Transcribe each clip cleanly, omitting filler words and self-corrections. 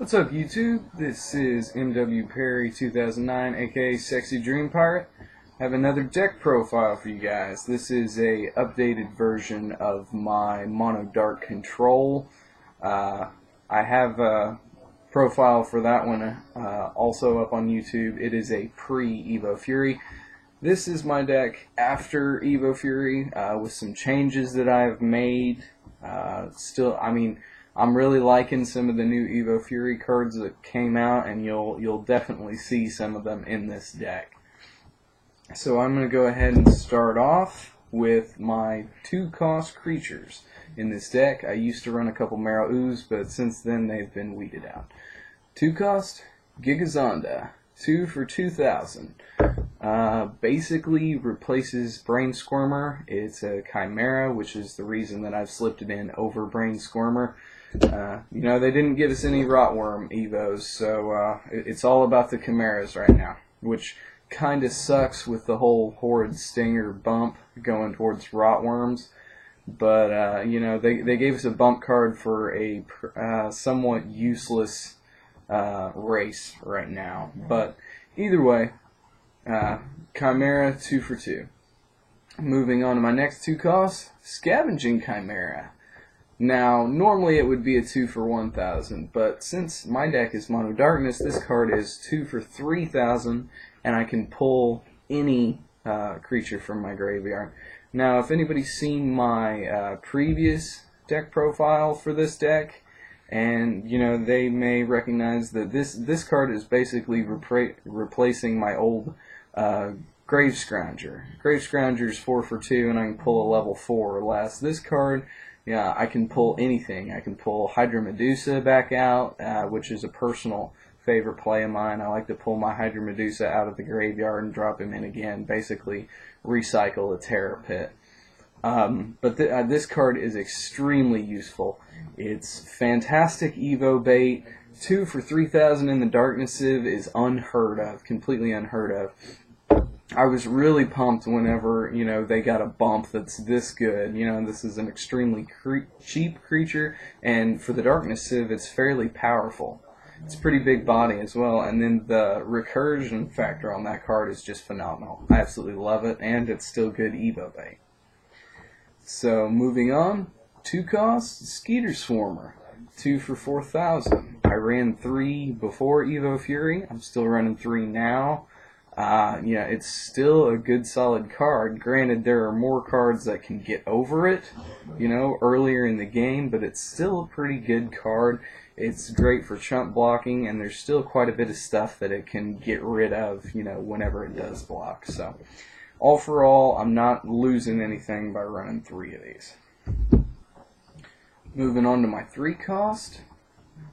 What's up, YouTube? This is MW Perry 2009, aka SexyDreamPirate. I have another deck profile for you guys. This is a updated version of my Mono Dark Control. I have a profile for that one also up on YouTube. It is a pre-Evo Fury. This is my deck after Evo Fury with some changes that I've made. I'm really liking some of the new Evo Fury cards that came out, and you'll definitely see some of them in this deck. So I'm going to go ahead and start off with my 2-cost creatures in this deck. I used to run a couple Marrow Ooze, but since then they've been weeded out. 2-cost Gigazanda, 2 for 2,000. Basically replaces Brain Squirmer. It's a Chimera, which is the reason that I've slipped it in over Brain Squirmer. They didn't give us any Rotworm Evos, so it's all about the Chimeras right now, which kind of sucks with the whole Horrid Stinger bump going towards Rotworms. But, they gave us a bump card for a somewhat useless race right now. But either way, Chimera 2 for 2. Moving on to my next 2 costs, Scavenging Chimera. Now, normally it would be a 2 for 1,000, but since my deck is Mono Darkness, this card is 2 for 3,000, and I can pull any creature from my graveyard. Now, if anybody's seen my previous deck profile for this deck, and they may recognize that this card is basically replacing my old Grave Scrounger. Grave Scrounger is 4 for 2, and I can pull a level 4 or less. This card, I can pull anything. I can pull Hydra Medusa back out, which is a personal favorite play of mine. I like to pull my Hydra Medusa out of the graveyard and drop him in again, basically recycle a Terror Pit. But this card is extremely useful. It's fantastic Evo bait. 2 for 3,000 in the Darkness Civ is unheard of, completely unheard of. I was really pumped whenever, they got a bump that's this good. This is an extremely cheap creature, and for the Darkness Civ, it's fairly powerful. It's a pretty big body as well, and then the recursion factor on that card is just phenomenal. I absolutely love it, and it's still good Evo bait. So, moving on, 2 costs, Skeeter Swarmer, 2 for 4,000. I ran 3 before Evo Fury. I'm still running 3 now. It's still a good solid card. Granted, there are more cards that can get over it, earlier in the game, but it's still a pretty good card. It's great for chump blocking, and there's still quite a bit of stuff that it can get rid of, whenever it does block. So, all for all, I'm not losing anything by running 3 of these. Moving on to my 3 cost,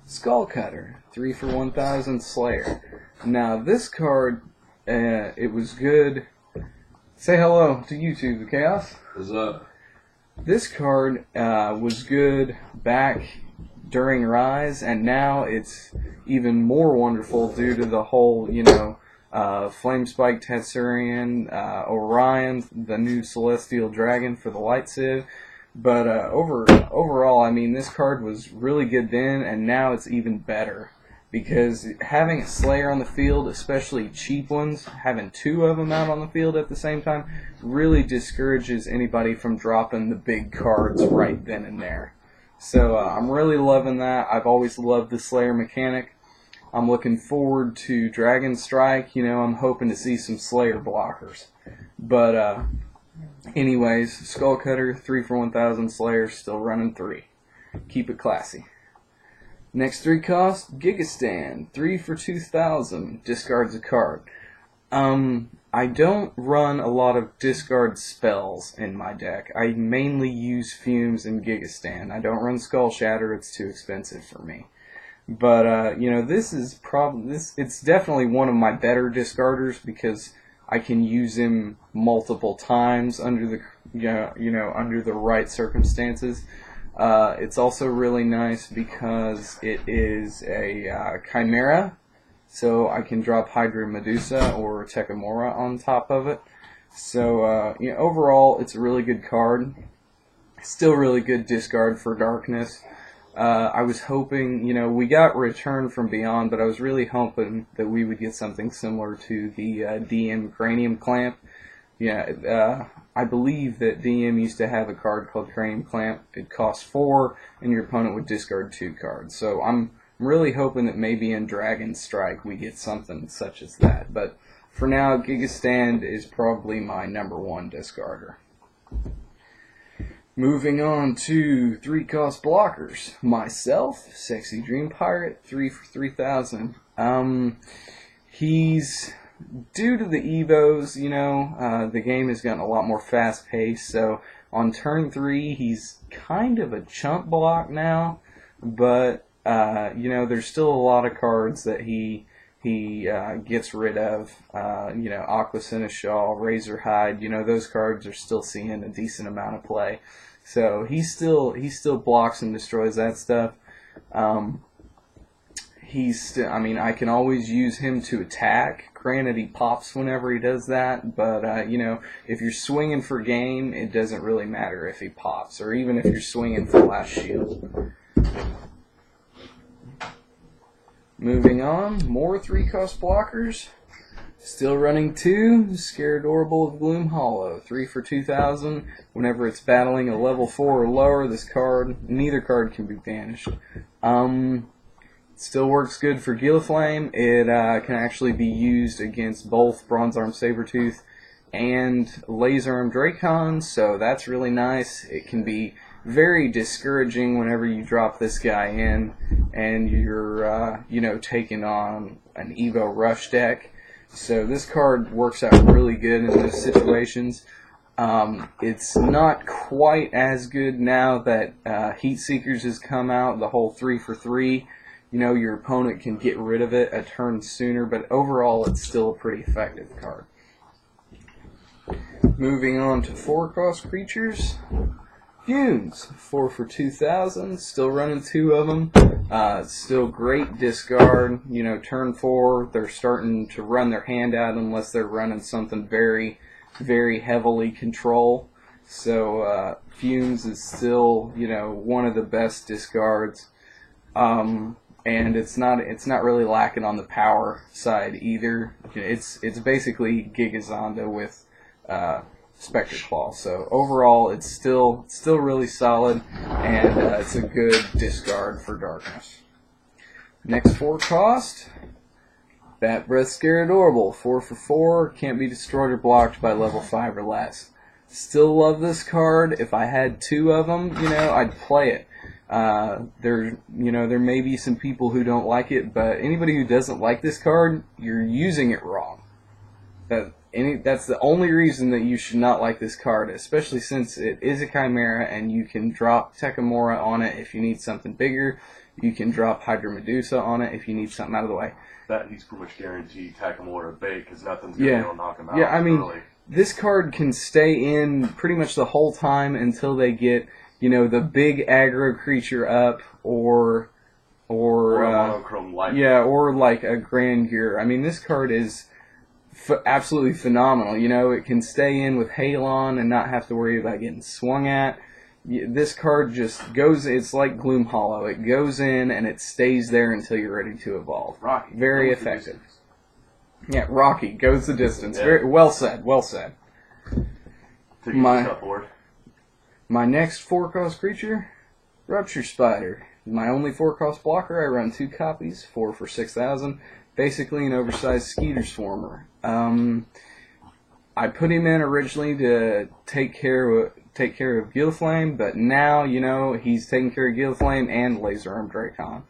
Skullcutter, 3 for 1,000 Slayer. Now, this card, it was good. Say hello to YouTube, the Chaos. What's up? This card was good back during Rise, and now it's even more wonderful due to the whole, Flame Spike Tessurian, Orion, the new Celestial Dragon for the Light Civ. But overall, this card was really good then, and now it's even better. Because having a Slayer on the field, especially cheap ones, having 2 of them out on the field at the same time, really discourages anybody from dropping the big cards right then and there. So I'm really loving that. I've always loved the Slayer mechanic. I'm looking forward to Dragon Strike. I'm hoping to see some Slayer blockers. But anyways, Skullcutter, 3 for 1,000 Slayer, still running 3. Keep it classy. Next 3 cost, Gigastand, 3 for 2,000, discards a card. I don't run a lot of discard spells in my deck. I mainly use Fumes and Gigastand. I don't run Skull Shatter, it's too expensive for me. But, this is it's definitely one of my better discarders because I can use him multiple times under the, under the right circumstances. It's also really nice because it is a Chimera, so I can drop Hydra Medusa or Tekimora on top of it. So, overall, it's a really good card. Still really good discard for Darkness. I was hoping, you know, we got Return from Beyond, but I was really hoping that we would get something similar to the DM Cranium Clamp. Yeah, I believe that DM used to have a card called Cranium Clamp. It cost 4, and your opponent would discard 2 cards. So I'm really hoping that maybe in Dragon Strike we get something such as that. But for now, Gigastand is probably my #1 discarder. Moving on to 3-cost blockers. Myself, SexyDreamPirate, 3 for 3,000. He's, due to the Evos, you know, the game has gotten a lot more fast-paced, so on turn 3, he's kind of a chump block now, but, you know, there's still a lot of cards that he gets rid of. You know, Aqua Seneschal, Razor Hide, you know, those cards are still seeing a decent amount of play. So he still blocks and destroys that stuff. I mean, I can always use him to attack. Granted, he pops whenever he does that, but you know, if you're swinging for game, it doesn't really matter if he pops, or even if you're swinging for last shield. Moving on, more 3-cost blockers. Still running 2, Scaradorable of Gloom Hollow, 3 for 2,000. Whenever it's battling a level 4 or lower, neither card can be banished. Still works good for Gilaflame. It can actually be used against both Bronze Arm Sabertooth and Laser Arm Dracon, so that's really nice. It can be very discouraging whenever you drop this guy in and you're, you know, taking on an Evo Rush deck. So this card works out really good in those situations. It's not quite as good now that Heat Seekers has come out, the whole 3 for 3. You know, your opponent can get rid of it a turn sooner, but overall it's still a pretty effective card. Moving on to 4-cost creatures. Fumes, 4 for 2,000, still running 2 of them. Still great discard. You know, turn 4, they're starting to run their hand out unless they're running something very, very heavily control. So Fumes is still, you know, one of the best discards. And it's not really lacking on the power side either. It's basically Gigazanda with Specter Claw. So overall, it's still really solid, and it's a good discard for Darkness. Next 4-cost, Bat Breath Scaradorable, 4 for 4, can't be destroyed or blocked by level 5 or less. Still love this card. If I had 2 of them, you know, I'd play it. There may be some people who don't like it, but anybody who doesn't like this card, you're using it wrong. That's the only reason that you should not like this card, especially since it is a Chimera and you can drop Tekamora on it if you need something bigger. You can drop Hydra Medusa on it if you need something out of the way. That he's pretty much guaranteed Tekamora bait because nothing's going to be able to knock him out. Yeah, I mean, early. This card can stay in pretty much the whole time until they get, you know, the big aggro creature up or a monochrome light. Yeah, or like a Grand Gear. I mean, this card is absolutely phenomenal. You know, it can stay in with Halon and not have to worry about getting swung at. This card just goes, it's like Gloom Hollow. It goes in and it stays there until you're ready to evolve. Rocky. Very effective. Yeah, Rocky goes the distance. Yeah. Very well said, well said. My next 4-cost creature, Rupture Spider. My only 4-cost blocker, I run 2 copies, 4 for 6,000. Basically an oversized Skeeter Swarmer. I put him in originally to take care of Gilaflame, but now, you know, he's taking care of Gilaflame and Laser Arm Dracon.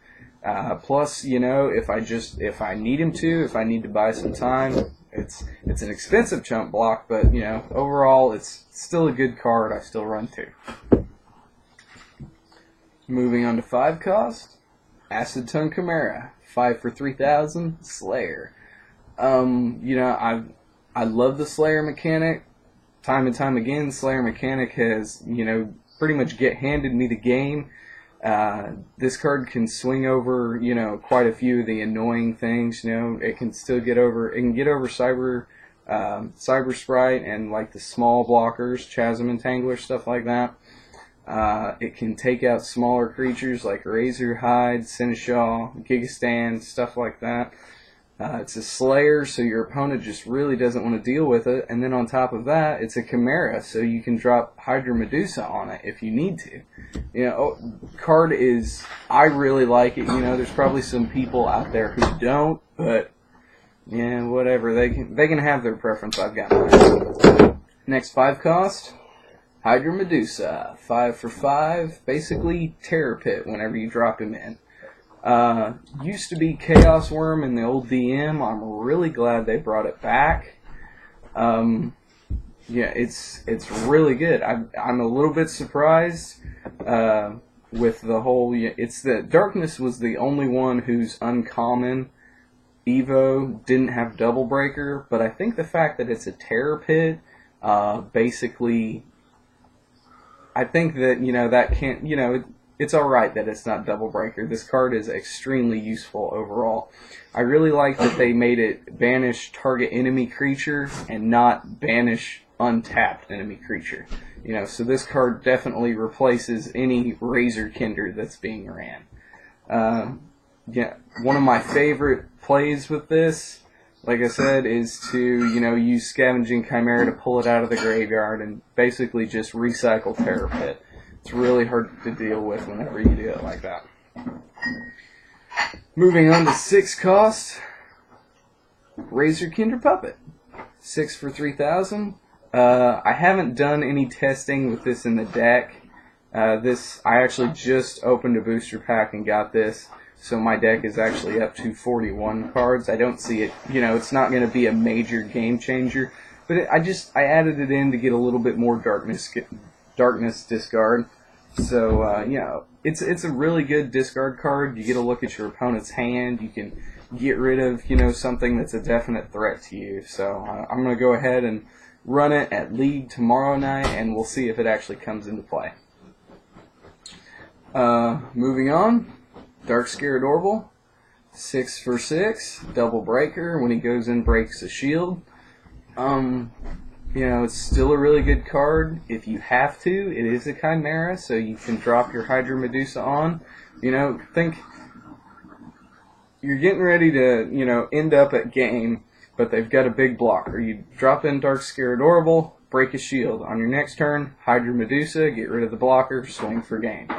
Plus, you know, if I need him to, if I need to buy some time, it's an expensive chump block, but, you know, overall, it's still a good card. I still run 2. Moving on to 5-cost, Acid Tongue Chimera, 5 for 3,000, Slayer. You know, I love the Slayer mechanic. Time and time again, Slayer mechanic has, you know, pretty much handed me the game. This card can swing over, you know, quite a few of the annoying things. You know, it can still get over. It can get over Cyber Sprite and like the small blockers, Chasm Entangler, stuff like that. It can take out smaller creatures like Razorhide, Seneschal, Gigastand, stuff like that. It's a Slayer, so your opponent just really doesn't want to deal with it. And then on top of that, it's a Chimera, so you can drop Hydra Medusa on it if you need to. You know, card is, I really like it. You know, there's probably some people out there who don't, but yeah, whatever. They can have their preference. I've got mine. Next 5 cost, Hydra Medusa. 5 for 5. Basically, Terror Pit whenever you drop him in. Used to be Chaos Worm in the old DM. I'm really glad they brought it back. Yeah, it's really good. I'm a little bit surprised with the whole. It's that Darkness was the only one whose uncommon Evo didn't have Double Breaker, but I think the fact that it's a Terror Pit, basically, I think that that can't It's alright that it's not Double Breaker. This card is extremely useful overall. I really like that they made it banish target enemy creature and not banish untapped enemy creature. So this card definitely replaces any Razorkinder that's being ran. Yeah, one of my favorite plays with this, like I said, is to, use Scavenging Chimera to pull it out of the graveyard and basically just recycle Terror Pit. It's really hard to deal with whenever you do it like that. Moving on to 6 cost, Razorkinder Puppet. 6 for 3,000. I haven't done any testing with this in the deck. I actually just opened a booster pack and got this, so my deck is actually up to 41 cards. I don't see it, it's not going to be a major game changer, but I added it in to get a little bit more darkness discard. So, it's a really good discard card. You get a look at your opponent's hand. You can get rid of, something that's a definite threat to you. So, I'm going to go ahead and run it at League tomorrow night, and we'll see if it actually comes into play. Moving on, Dark Scaradorable. 6 for 6, Double Breaker. When he goes in, breaks a shield. It's still a really good card. If you have to, it is a Chimera, so you can drop your Hydra Medusa on. Think you're getting ready to, end up at game, but they've got a big blocker. You drop in Dark Scaradorable, break a shield. On your next turn, Hydra Medusa, get rid of the blocker, swing for game.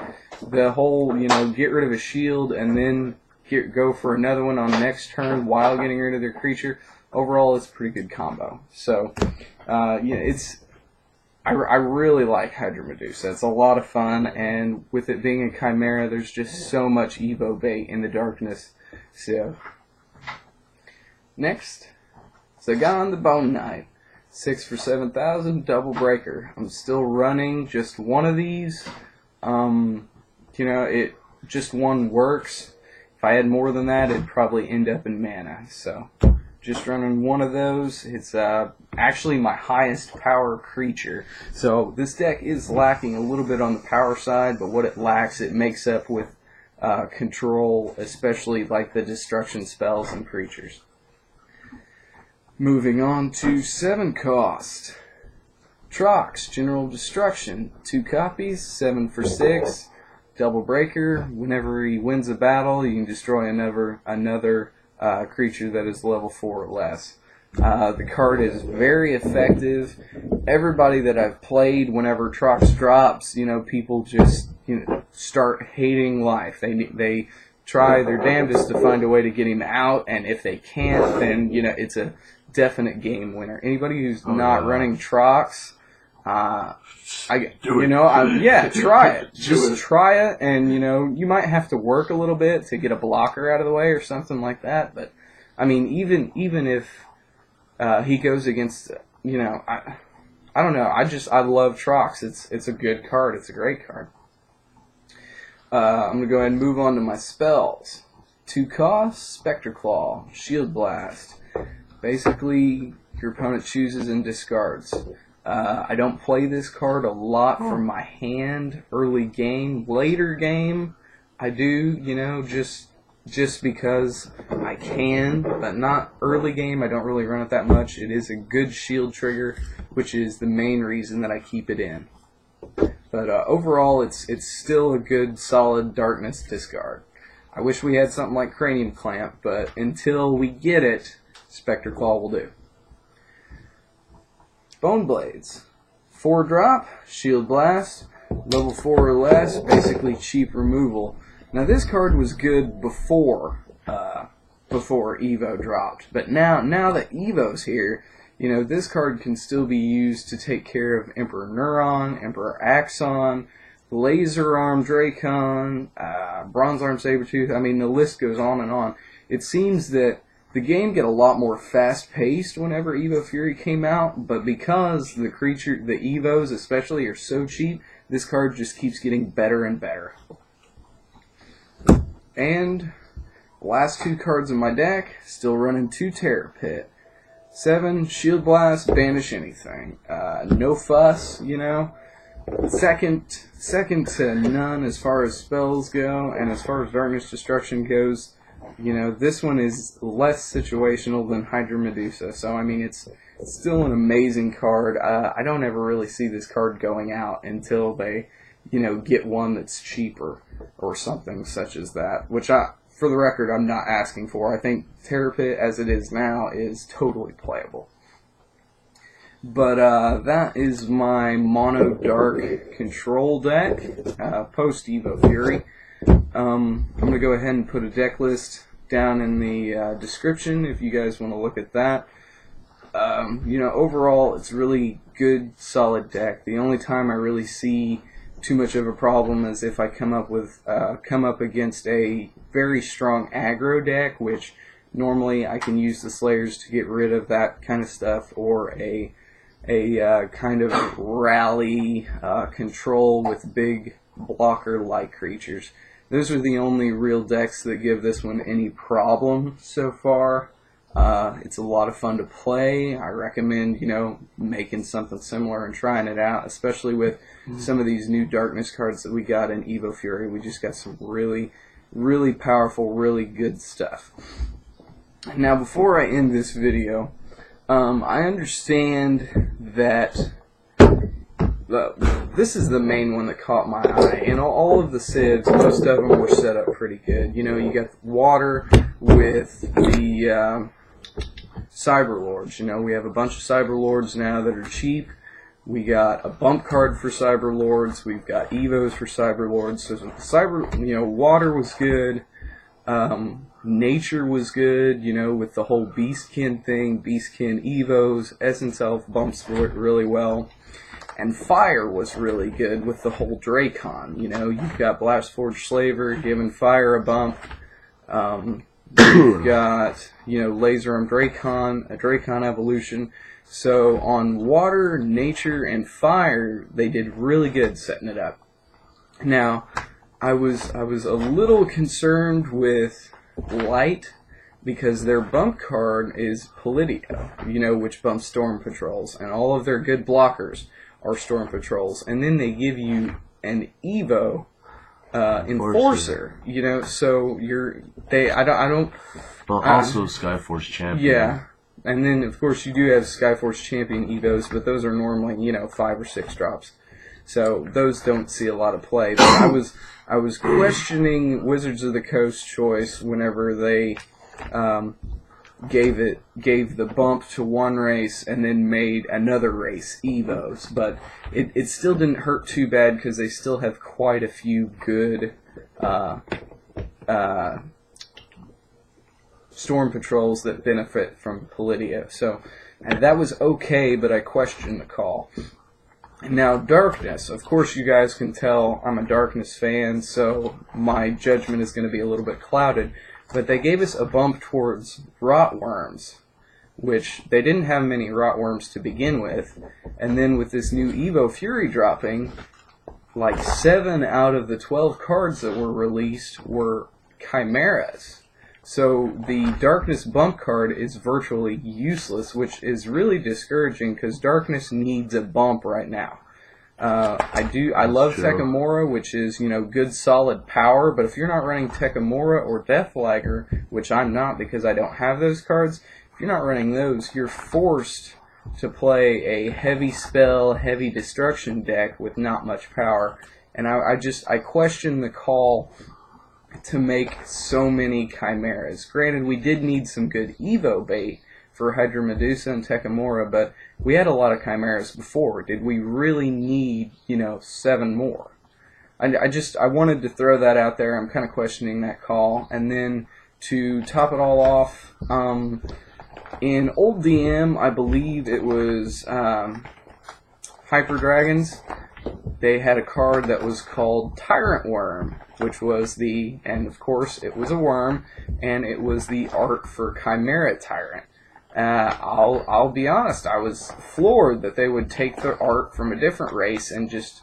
The whole, get rid of a shield and then go for another one on the next turn while getting rid of their creature. Overall, it's a pretty good combo. So, I really like Hydra Medusa. It's a lot of fun, and with it being a Chimera, there's just so much Evo bait in the darkness. So, next, Zagaan the Bone Knight. 6 for 7,000, Double Breaker. I'm still running just one of these. Just one works. If I had more than that, it'd probably end up in mana. So, just running one of those. It's actually my highest power creature. So this deck is lacking a little bit on the power side, but what it lacks, it makes up with control, especially like the destruction spells and creatures. Moving on to 7 cost. Trox, General Destruction. 2 copies, 7 for 6. Double Breaker. Whenever he wins a battle, you can destroy another creature that is level 4 or less. The card is very effective. Everybody that I've played, whenever Trox drops, people just start hating life. They try their damnedest to find a way to get him out, and if they can't, then it's a definite game winner. Anybody who's not running Trox, try it. Just try it, and you might have to work a little bit to get a blocker out of the way or something like that. But I mean, even if he goes against, I don't know. I love Trox. It's a good card. It's a great card. I'm gonna go ahead and move on to my spells. 2 costs, Specter Claw, Shield Blast. Basically, your opponent chooses and discards. I don't play this card a lot from my hand early game. Later game, I do, just because I can, but not early game. I don't really run it that much. It is a good shield trigger, which is the main reason that I keep it in. But overall, it's still a good, solid Darkness discard. I wish we had something like Cranium Clamp, but until we get it, Specter Claw will do. Bone Blades. 4-drop, Shield Blast, level 4 or less, basically cheap removal. Now this card was good before Evo dropped, but now that Evo's here, you know, this card can still be used to take care of Emperor Neuron, Emperor Axon, Laser Arm Dracon, Bronze Arm Sabretooth. I mean, the list goes on and on. It seems that the game got a lot more fast-paced whenever Evo Fury came out, but because the Evos especially, are so cheap, this card just keeps getting better and better. And last 2 cards in my deck, still running 2 Terror Pit. 7, Shield Blast, Banish Anything. No fuss, you know. Second to none as far as spells go, and as far as Darkness Destruction goes. You know, this one is less situational than Hydra Medusa, so I mean, it's still an amazing card. I don't ever really see this card going out until they, you know, get one that's cheaper or something such as that, which for the record, I'm not asking for. I think Terror Pit, as it is now, is totally playable. But that is my Mono Dark control deck, post Evo Fury. I'm going to go ahead and put a deck list down in the description if you guys want to look at that. You know, overall, it's really good, solid deck. The only time I really see too much of a problem is if I come up against a very strong aggro deck, which normally I can use the Slayers to get rid of that kind of stuff, or a kind of rally control with big blocker-like creatures. Those are the only real decks that give this one any problem so far. It's a lot of fun to play. I recommend, you know, making something similar and trying it out, especially with some of these new Darkness cards that we got in Evo Fury. We just got some really, really powerful, really good stuff. Now, before I end this video, I understand that this is the main one that caught my eye. And all of the Civs, most of them were set up pretty good. You know, you got water with the Cyberlords. You know, we have a bunch of Cyberlords now that are cheap. We got a bump card for Cyberlords. We've got Evos for Cyberlords. So water was good. Nature was good, you know, with the whole Beastkin thing. Beastkin Evos. Essence Elf bumps for it really well. And fire was really good with the whole Dracon. You know, you've got Blastforged Slaver giving fire a bump. You've got, you know, Laser Arm Dracon, a Dracon evolution. So on water, nature, and fire, they did really good setting it up. Now, I was a little concerned with light because their bump card is Polidio, you know, which bumps Storm Patrols, and all of their good blockers are Storm Patrols, and then they give you an Evo Enforcer, you know, so I don't. But also Skyforce Champion. Yeah, and then of course you do have Skyforce Champion Evos, but those are normally, you know, 5 or 6 drops, so those don't see a lot of play. But I was questioning Wizards of the Coast choice whenever they gave the bump to one race and then made another race Evos, but it still didn't hurt too bad because they still have quite a few good Storm Patrols that benefit from Polidio. So that was okay, but I questioned the call. Now, Darkness. Of course, you guys can tell I'm a Darkness fan, so my judgment is going to be a little bit clouded. But they gave us a bump towards Rotworms, which they didn't have many Rotworms to begin with. And then with this new Evo Fury dropping, like 7 out of the 12 cards that were released were Chimeras. So the Darkness bump card is virtually useless, which is really discouraging because Darkness needs a bump right now. I love Tekimora, which is, you know, good solid power, but if you're not running Tekimora or Deathlagger, which I'm not because I don't have those cards, if you're not running those, you're forced to play a heavy spell, heavy destruction deck with not much power. And I question the call to make so many chimeras. Granted, we did need some good Evo bait for Hydra Medusa and Tekimura, but we had a lot of chimeras before. Did we really need, 7 more? I wanted to throw that out there. I'm kind of questioning that call. And then to top it all off, in old DM, I believe it was Hyper Dragons. They had a card that was called Tyrant Worm, which was and of course it was a worm, and it was the art for Chimera Tyrant. I'll be honest, I was floored that they would take the art from a different race and just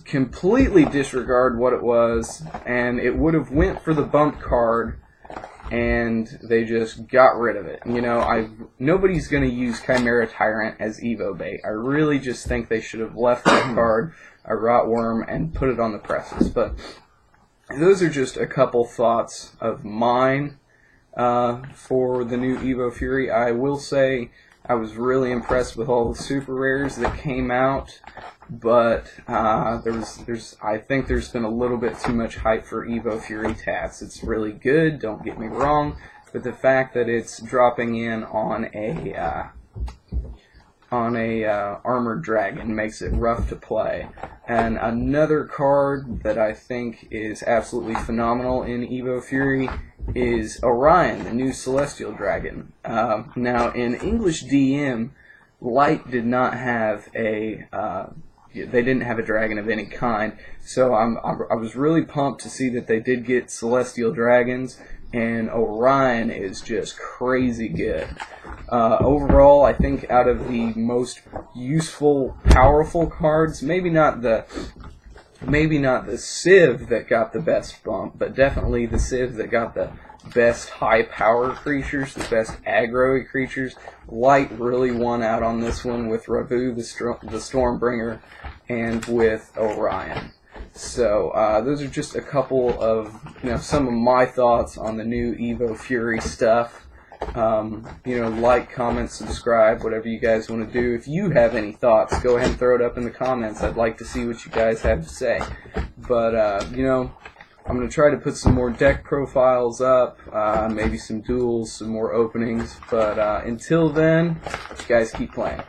completely disregard what it was, and it would have went for the bump card, and they just got rid of it. Nobody's going to use Chimera Tyrant as Evo bait. I really just think they should have left that card, a Rotworm, and put it on the presses. But those are just a couple thoughts of mine for the new Evo Fury. I will say I was really impressed with all the super rares that came out, but I think there's been a little bit too much hype for Evo Fury Tats. It's really good, don't get me wrong, but the fact that it's dropping in on a armored dragon makes it rough to play. And another card that I think is absolutely phenomenal in Evo Fury is Orion, the new Celestial Dragon. Now, in English DM, Light did not have they didn't have a dragon of any kind, so I was really pumped to see that they did get Celestial Dragons, and Orion is just crazy good. Overall, I think out of the most useful, powerful cards, maybe not the Civ that got the best bump, but definitely the Civ that got the best high power creatures, the best aggro creatures. Light really won out on this one with Ravu, the Stormbringer, and with Orion. So those are just a couple of some of my thoughts on the new Evo Fury stuff. Like, comment, subscribe, whatever you guys want to do. If you have any thoughts, go ahead and throw it up in the comments. I'd like to see what you guys have to say. But I'm going to try to put some more deck profiles up, maybe some duels, some more openings. But until then, you guys keep playing.